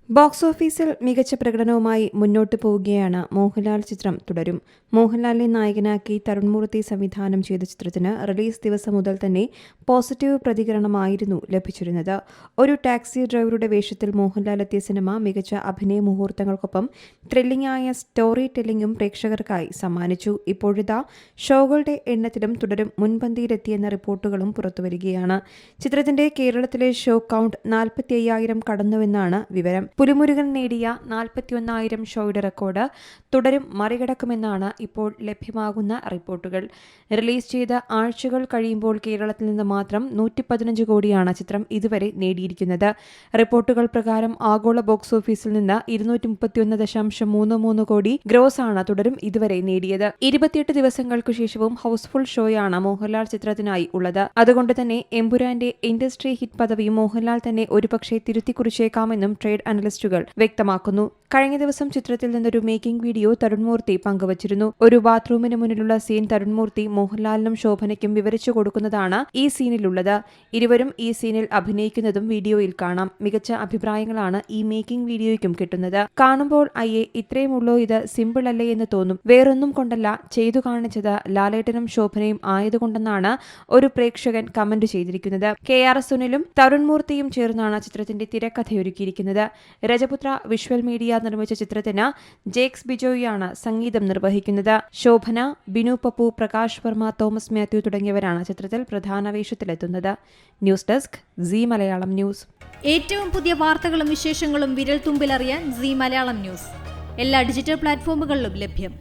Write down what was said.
Box ഓഫീസിൽ മികച്ച പ്രകടനവുമായി മുന്നോട്ടു പോവുകയാണ് മോഹൻലാൽ. ചിത്രം തുടരും. മോഹൻലാലിനെ നായകനാക്കി തരുൺ മൂർത്തി സംവിധാനം ചെയ്ത ചിത്രത്തിന് റിലീസ് ദിവസം മുതൽ തന്നെ പോസിറ്റീവ് പ്രതികരണമായിരുന്നു ലഭിച്ചിരുന്നത്. ഒരു ടാക്സി ഡ്രൈവറുടെ വേഷത്തിൽ മോഹൻലാൽ എത്തിയ സിനിമ മികച്ച അഭിനയ മുഹൂർത്തങ്ങൾക്കൊപ്പം ത്രില്ലിംഗായ സ്റ്റോറി ടെല്ലിംഗും പ്രേക്ഷകർക്കായി സമ്മാനിച്ചു. ഇപ്പോഴിതാ ഷോകളുടെ എണ്ണത്തിലും തുടരും മുൻപന്തിയിലെത്തിയെന്ന റിപ്പോർട്ടുകളും പുറത്തുവരികയാണ്. ചിത്രത്തിന്റെ കേരളത്തിലെ ഷോ കൗണ്ട് 45,000 കടന്നുവെന്നാണ് വിവരം. പുലിമുരുകൻ നേടിയ 41,000 ഷോയുടെ റെക്കോർഡ് തുടരും മറികടക്കുമെന്നാണ് ഇപ്പോൾ ലഭ്യമാകുന്ന റിപ്പോർട്ടുകൾ. റിലീസ് ചെയ്ത ആഴ്ചകൾ കഴിയുമ്പോൾ കേരളത്തിൽ നിന്ന് മാത്രം 115 കോടിയാണ് ചിത്രം ഇതുവരെ നേടിയിരിക്കുന്നത്. റിപ്പോർട്ടുകൾ പ്രകാരം ആഗോള ബോക്സ് ഓഫീസിൽ നിന്ന് 231.33 കോടി ഗ്രോസ് ആണ് തുടരും ഇതുവരെ നേടിയത്. 28 ദിവസങ്ങൾക്കു ശേഷവും ഹൗസ്ഫുൾ ഷോയാണ് മോഹൻലാൽ ചിത്രത്തിനായി ഉള്ളത്. അതുകൊണ്ട് തന്നെ എമ്പുരാന്റെ ഇൻഡസ്ട്രി ഹിറ്റ് പദവി മോഹൻലാൽ തന്നെ ഒരുപക്ഷെ തിരുത്തിക്കുറിച്ചേക്കാമെന്നും ട്രേഡ് അനലിസ്റ്റുകൾ വ്യക്തമാക്കുന്നു. കഴിഞ്ഞ ദിവസം ചിത്രത്തിൽ നിന്നൊരു മേക്കിംഗ് വീഡിയോ തരുൺ മൂർത്തി പങ്കുവച്ചിരുന്നു. ഒരു ബാത്റൂമിന് മുന്നിലുള്ള സീൻ തരുൺ മൂർത്തി മോഹൻലാലിനും ശോഭനയ്ക്കും വിവരിച്ചു കൊടുക്കുന്നതാണ് ഈ സീനിലുള്ളത്. ഇരുവരും ഈ സീനിൽ അഭിനയിക്കുന്നതും വീഡിയോയിൽ കാണാം. മികച്ച അഭിപ്രായങ്ങളാണ് ഈ മേക്കിംഗ് വീഡിയോയ്ക്കും കിട്ടുന്നത്. കാണുമ്പോൾ അയ്യേ ഇത്രയുമുള്ളോ, ഇത് സിമ്പിൾ അല്ലേ എന്ന് തോന്നും. വേറൊന്നും കൊണ്ടല്ല, ചെയ്തു കാണിച്ചത് ലാലേട്ടനും ശോഭനയും ആയതുകൊണ്ടെന്നാണ് ഒരു പ്രേക്ഷകൻ കമന്റ് ചെയ്തിരിക്കുന്നത്. KR സുനിലും തരുൺ മൂർത്തിയും ചേർന്നാണ് ചിത്രത്തിന്റെ തിരക്കഥയൊരുക്കിയിരിക്കുന്നത്. രജപുത്ര വിഷ്വൽ മീഡിയ നിർമ്മിച്ച ചിത്രത്തിന് ജേക്സ് ബിജോയാണ് സംഗീതം നിർവഹിക്കുന്നത്. ശോഭന, ബിനു പപ്പു, പ്രകാശ് വർമ്മ, തോമസ് മാത്യു തുടങ്ങിയവരാണ് ചിത്രത്തിൽ പ്രധാന വേഷത്തിലെത്തുന്നത്. News desk Zee Malayalam news. ഏറ്റവും പുതിയ വാർത്തകളും വിശേഷങ്ങളും വിരൽ തുമ്പിലറിയാൻ സീ മലയാളം ന്യൂസ് എല്ലാ ഡിജിറ്റൽ പ്ലാറ്റ്ഫോമുകളിലും ലഭ്യം.